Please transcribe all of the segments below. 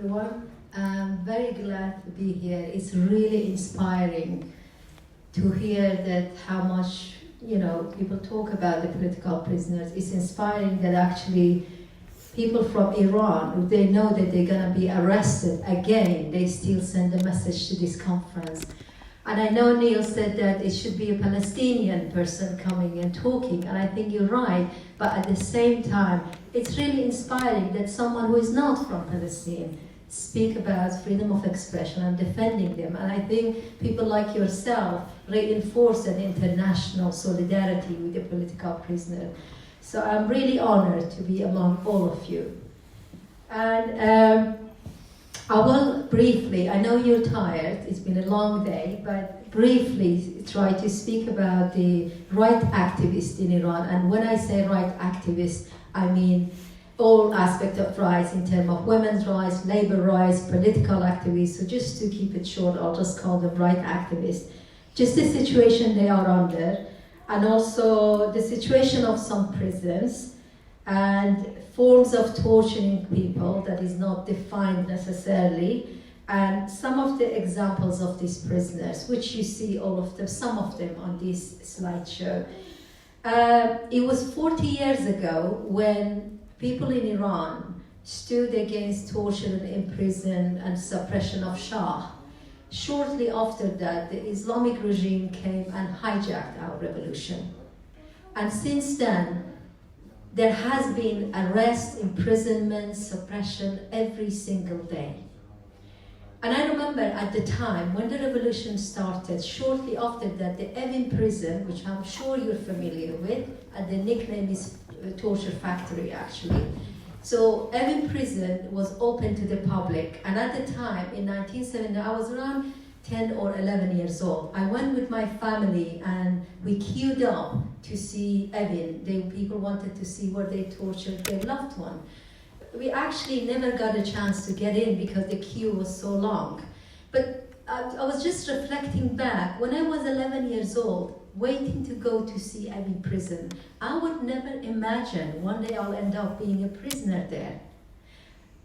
everyone. I'm very glad to be here. It's really inspiring to hear that how much, people talk about the political prisoners. It's inspiring that actually people from Iran, if they know that they're gonna be arrested again, they still send a message to this conference. And I know Neil said that it should be a Palestinian person coming and talking, and I think you're right, but at the same time, it's really inspiring that someone who is not from Palestine speak about freedom of expression and defending them. And I think people like yourself reinforce an international solidarity with the political prisoner. So I'm really honored to be among all of you. And I will briefly, I know you're tired, it's been a long day, but briefly try to speak about the right activists in Iran. And when I say right activists, I mean all aspects of rights in terms of women's rights, labor rights, political activists. So just to keep it short, I'll just call them right activists. Just the situation they are under, and also the situation of some prisons, and forms of torturing people that is not defined necessarily, and some of the examples of these prisoners, which you see all of them, some of them on this slideshow. It was 40 years ago when people in Iran stood against torture and imprisonment and suppression of Shah. Shortly after that, the Islamic regime came and hijacked our revolution. And since then, there has been arrest, imprisonment, suppression every single day. And I remember at the time when the revolution started, shortly after that, the Evin prison, which I'm sure you're familiar with, and the nickname is Torture Factory actually. So Evin prison was open to the public, and at the time, in 1970, I was around 10 or 11 years old. I went with my family and we queued up to see Evin. People wanted to see where they tortured their loved one. We actually never got a chance to get in because the queue was so long. But I was just reflecting back, when I was 11 years old, waiting to go to see Evin prison, I would never imagine one day I'll end up being a prisoner there.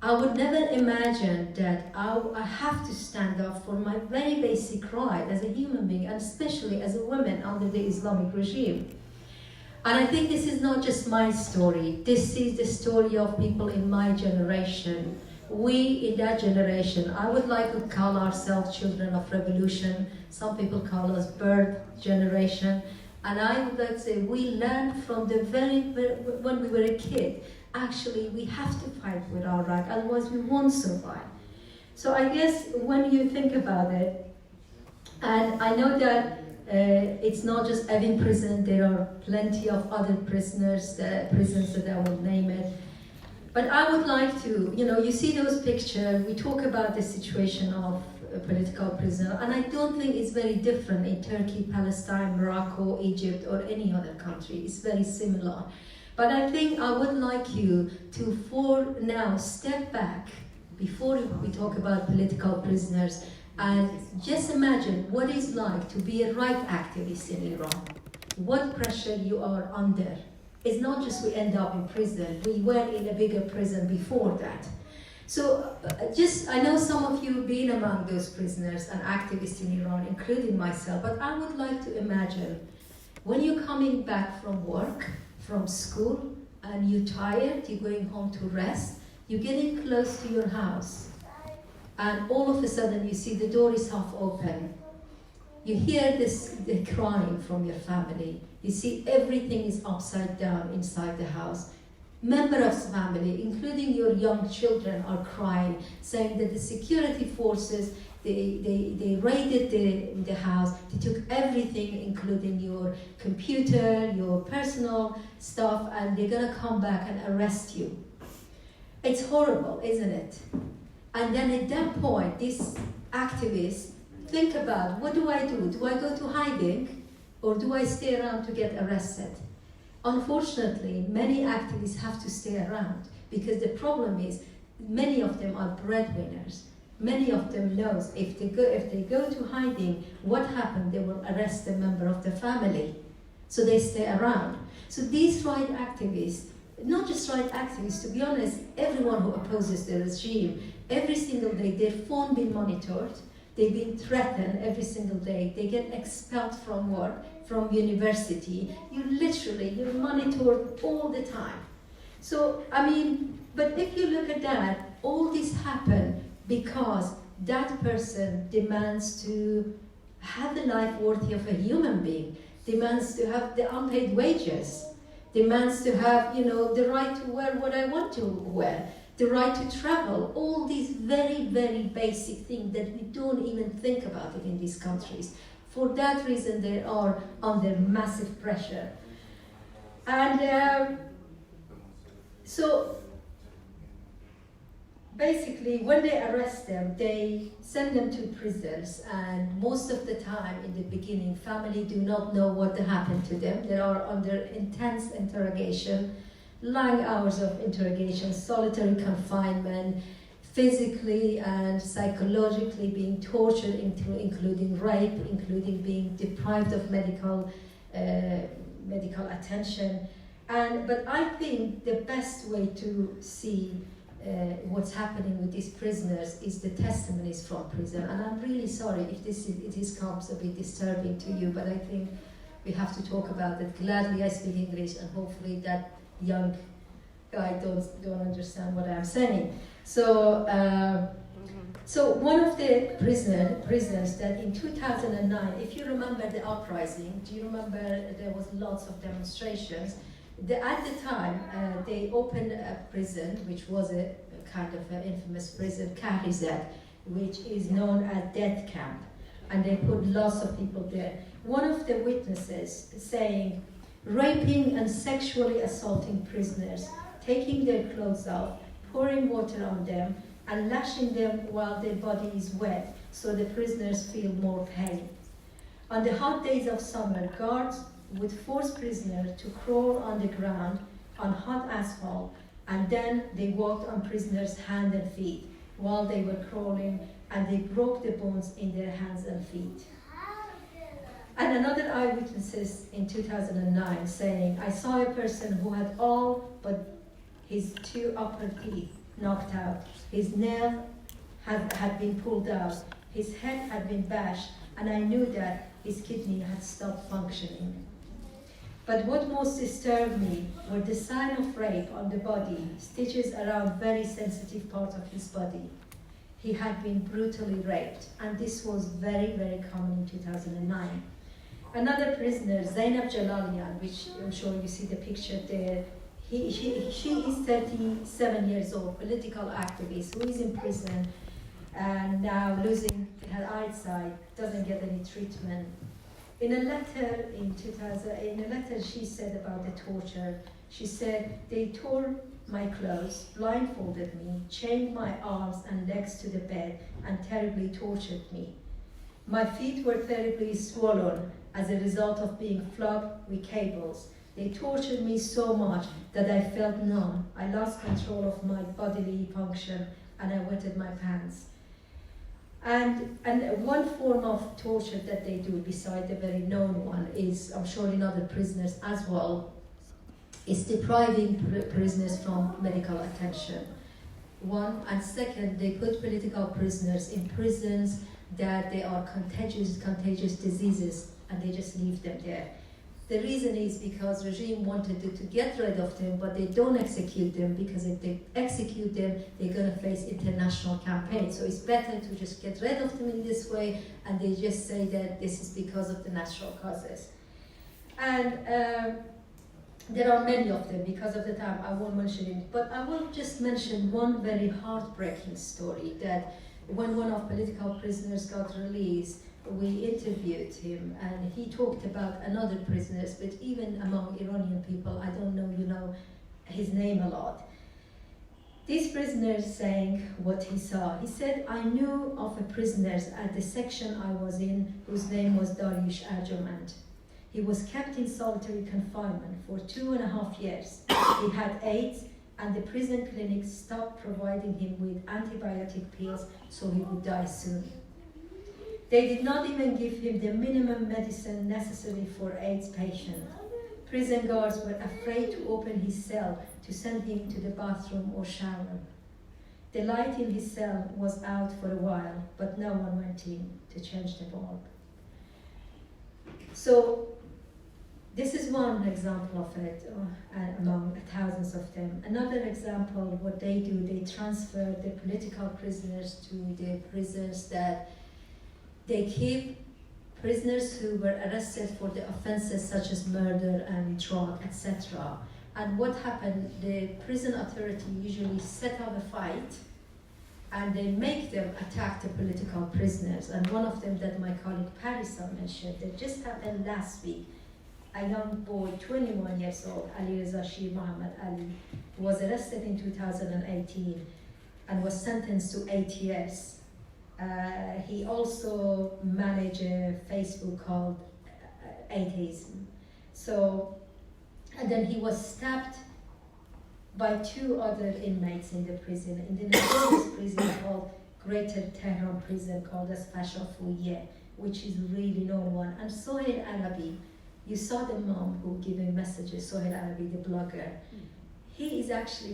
I would never imagine that I have to stand up for my very basic right as a human being, and especially as a woman under the Islamic regime. And I think this is not just my story. This is the story of people in my generation. We in that generation, I would like to call ourselves children of revolution. Some people call us birth generation. And I would like to say we learned from when we were a kid. Actually, we have to fight with our right, otherwise we won't survive. So I guess when you think about it, and I know that it's not just Evin prison, there are plenty of other prisons that I will name it. But I would like to, you see those pictures, we talk about the situation of a political prisoner, and I don't think it's very different in Turkey, Palestine, Morocco, Egypt, or any other country. It's very similar. But I think I would like you to, for now, step back before we talk about political prisoners, and just imagine what it's like to be a right activist in Iran. What pressure you are under. It's not just we end up in prison. We were in a bigger prison before that. So I know some of you have been among those prisoners and activists in Iran, including myself, but I would like to imagine when you're coming back from work, from school, and you're tired, you're going home to rest, you're getting close to your house, and all of a sudden you see the door is half open. You hear the crying from your family. You see everything is upside down inside the house. Members of the family, including your young children, are crying, saying that the security forces, they raided the house, they took everything, including your computer, your personal stuff, and they're gonna come back and arrest you. It's horrible, isn't it? And then at that point, these activists think about, what do I do? Do I go to hiding, or do I stay around to get arrested? Unfortunately, many activists have to stay around because the problem is many of them are breadwinners. Many of them knows if they go to hiding, what happened? They will arrest a member of the family. So they stay around. So these right activists, not just right activists, to be honest, everyone who opposes the regime, every single day their phone being monitored, they've been threatened every single day, they get expelled from work, from university, you're monitored all the time. So, I mean, but if you look at that, all this happened because that person demands to have a life worthy of a human being, demands to have the unpaid wages, demands to have, the right to wear what I want to wear, the right to travel, all these very, very basic things that we don't even think about it in these countries. For that reason, they are under massive pressure. And so basically, when they arrest them, they send them to prisons, and most of the time in the beginning, family do not know what happened to them. They are under intense interrogation, long hours of interrogation, solitary confinement, physically and psychologically being tortured, including rape, including being deprived of medical attention. But I think the best way to see what's happening with these prisoners is the testimonies from prison. And I'm really sorry if it comes a bit disturbing to you, but I think we have to talk about it. Gladly I speak English, and hopefully that young guy don't understand what I'm saying. So one of the prisoners that in 2009, if you remember the uprising, do you remember there was lots of demonstrations? At the time, they opened a prison, which was a kind of an infamous prison, Kahrizat, which is known as death camp, and they put lots of people there. One of the witnesses saying, raping and sexually assaulting prisoners, taking their clothes off, pouring water on them, and lashing them while their body is wet, so the prisoners feel more pain. On the hot days of summer, guards would force prisoners to crawl on the ground on hot asphalt, and then they walked on prisoners' hands and feet while they were crawling, and they broke the bones in their hands and feet. And another eyewitness in 2009 saying, I saw a person who had all but his two upper teeth knocked out, his nail had been pulled out, his head had been bashed, and I knew that his kidney had stopped functioning. But what most disturbed me were the sign of rape on the body, stitches around very sensitive parts of his body. He had been brutally raped, and this was very, very common in 2009. Another prisoner, Zainab Jalalian, which I'm sure you see the picture there, she is 37 years old, political activist, who is in prison and now losing her eyesight, doesn't get any treatment. In a letter she said about the torture, she said, they tore my clothes, blindfolded me, chained my arms and legs to the bed, and terribly tortured me. My feet were terribly swollen as a result of being flogged with cables. They tortured me so much that I felt numb. I lost control of my bodily function, and I wetted my pants. And one form of torture that they do, beside the very known one, is, I'm sure in other prisoners as well, is depriving prisoners from medical attention. One, and second, they put political prisoners in prisons that they are contagious diseases, and they just leave them there. The reason is because regime wanted to get rid of them, but they don't execute them, because if they execute them, they're going to face international campaigns. So it's better to just get rid of them in this way, and they just say that this is because of the natural causes. And there are many of them. Because of the time, I won't mention it, but I will just mention one very heartbreaking story, that when one of political prisoners got released, we interviewed him, and he talked about another prisoners, but even among Iranian people, I don't know, his name a lot. These prisoners saying what he saw. He said, I knew of a prisoner at the section I was in whose name was Dariush Arjomand. He was kept in solitary confinement for 2.5 years. He had AIDS, and the prison clinic stopped providing him with antibiotic pills, so he would die soon. They did not even give him the minimum medicine necessary for AIDS patients. Prison guards were afraid to open his cell to send him to the bathroom or shower. The light in his cell was out for a while, but no one went in to change the bulb. So this is one example of it, among thousands of them. Another example, what they do, they transfer the political prisoners to the prisons that they keep prisoners who were arrested for the offenses such as murder and drug, etc. And what happened, the prison authority usually set up a fight and they make them attack the political prisoners. And one of them that my colleague Parisa mentioned, that just happened last week. A young boy, 21 years old, Ali Reza Shir Muhammad Ali, was arrested in 2018 and was sentenced to 8 years. He also managed a Facebook called Atheism. So, and then he was stabbed by 2 other inmates in the prison, in the notorious prison called Greater Tehran prison, called as Fasha Fouye, which is a really known one. And Sohail Arabi, you saw the mom who giving messages, Sohail Arabi, the blogger. He is actually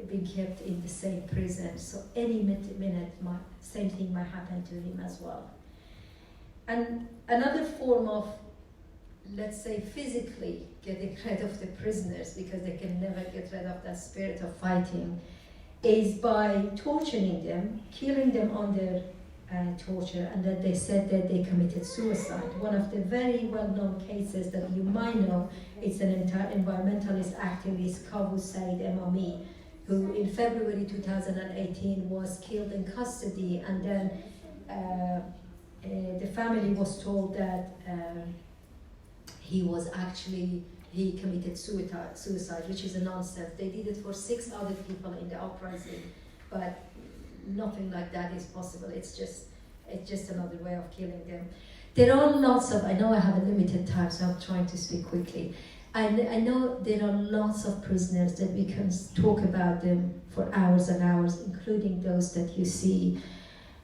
being kept in the same prison, so any minute same thing might happen to him as well. And another form of, let's say, physically getting rid of the prisoners, because they can never get rid of that spirit of fighting, is by torturing them, killing them under torture, and that they said that they committed suicide. One of the very well-known cases that you might know, it's an environmentalist activist, Kavus Said Emami, who in February 2018 was killed in custody, and then the family was told that he committed suicide, which is a nonsense. They did it for 6 other people in the uprising, but nothing like that is possible. It's just another way of killing them. There are lots of, I know I have a limited time, so I'm trying to speak quickly. I know there are lots of prisoners that we can talk about them for hours and hours, including those that you see.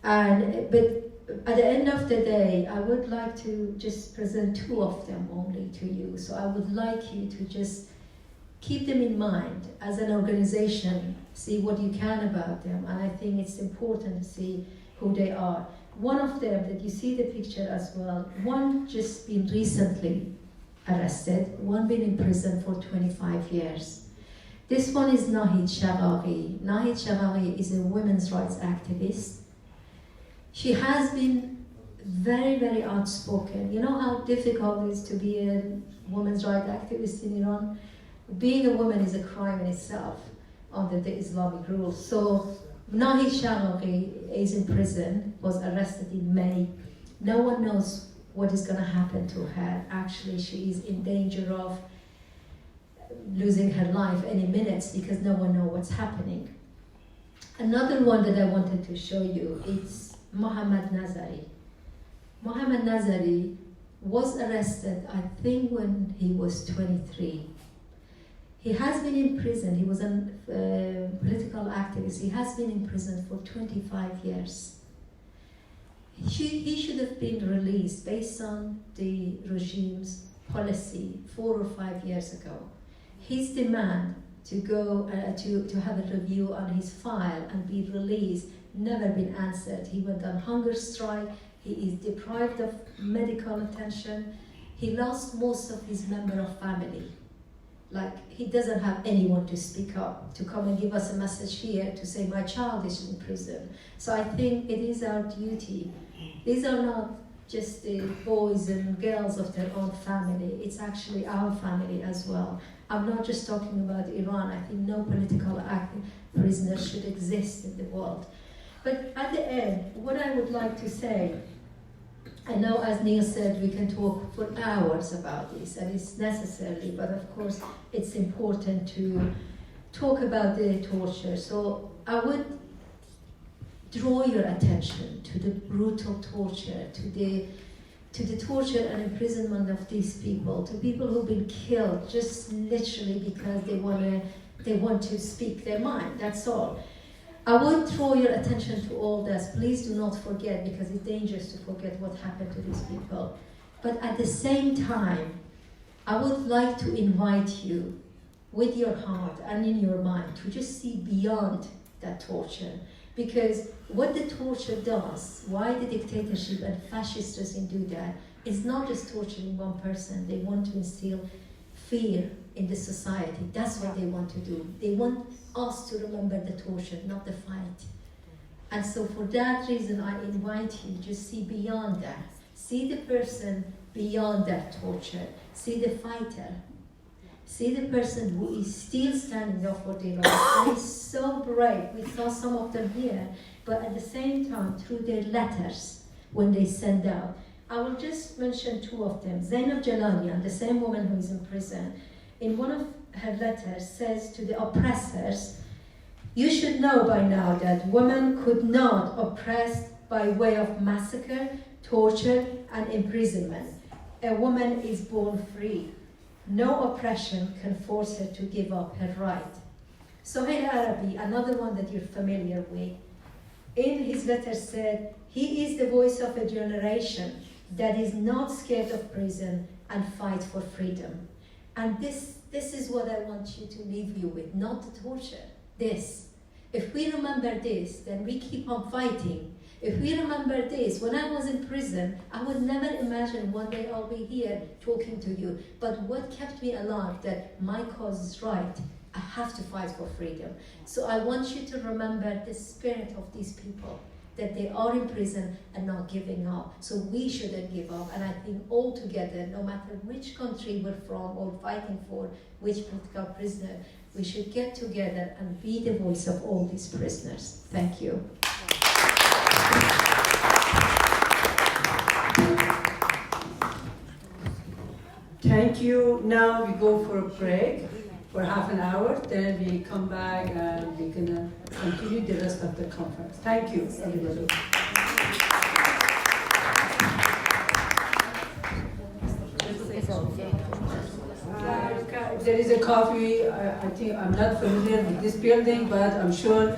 But at the end of the day, I would like to just present 2 of them only to you. So I would like you to just keep them in mind as an organization, see what you can about them, and I think it's important to see who they are. One of them that you see the picture as well, one just been recently arrested, one been in prison for 25 years. This one is Nahid Shagaghi. Nahid Shagaghi is a women's rights activist. She has been very, very outspoken. You know how difficult it is to be a women's rights activist in Iran? Being a woman is a crime in itself under the Islamic rules. So Nahid Shagaghi is in prison, was arrested in May. No one knows what is going to happen to her. Actually, she is in danger of losing her life any minute because no one knows what's happening. Another one that I wanted to show you is Mohammad Nazari. Mohammad Nazari was arrested, I think, when he was 23. He has been in prison. He was a political activist. He has been in prison for 25 years. He should have been released based on the regime's policy 4 or 5 years ago. His demand to go to have a review on his file and be released never been answered. He went on hunger strike. He is deprived of medical attention. He lost most of his member of family. Like, he doesn't have anyone to speak up, to come and give us a message here to say my child is in prison. So I think it is our duty. These are not just the boys and girls of their own family. It's actually our family as well. I'm not just talking about Iran. I think no political prisoner should exist in the world. But at the end, what I would like to say, I know, as Neil said, we can talk for hours about this, and it's necessary, but of course it's important to talk about the torture. So I would draw your attention to the brutal torture, to the torture and imprisonment of these people, to people who've been killed just literally because they want to speak their mind, that's all. I would draw your attention to all this. Please do not forget, because it's dangerous to forget what happened to these people. But at the same time, I would like to invite you with your heart and in your mind to just see beyond that torture. Because what the torture does, why the dictatorship and fascist regime do that, is not just torturing one person. They want to instill fear in the society. That's what they want to do. They want us to remember the torture, not the fight. And so for that reason, I invite you to see beyond that. See the person beyond that torture. See the fighter. See the person who is still standing up for their rights and is so brave. We saw some of them here, but at the same time, through their letters, when they send out. I will just mention two of them. Zainab Jalalian, the same woman who is in prison, in one of her letters says to the oppressors, "You should know by now that women could not oppressed by way of massacre, torture, and imprisonment. A woman is born free. No oppression can force her to give up her right." Sohail Arabi, another one that you're familiar with, in his letter said, "He is the voice of a generation that is not scared of prison and fight for freedom." And this is what I want you to leave you with, not the torture. This. If we remember this, then we keep on fighting. If we remember this, when I was in prison, I would never imagine one day I'll be here talking to you. But what kept me alive, that my cause is right, I have to fight for freedom. So I want you to remember the spirit of these people, that they are in prison and not giving up. So we shouldn't give up. And I think all together, no matter which country we're from or fighting for, which political prisoner, we should get together and be the voice of all these prisoners. Thank you. Thank you. Now we go for a break for half an hour, then we come back and we're gonna continue the rest of the conference. Thank you, everybody. There is a coffee. I think I'm not familiar with this building, but I'm sure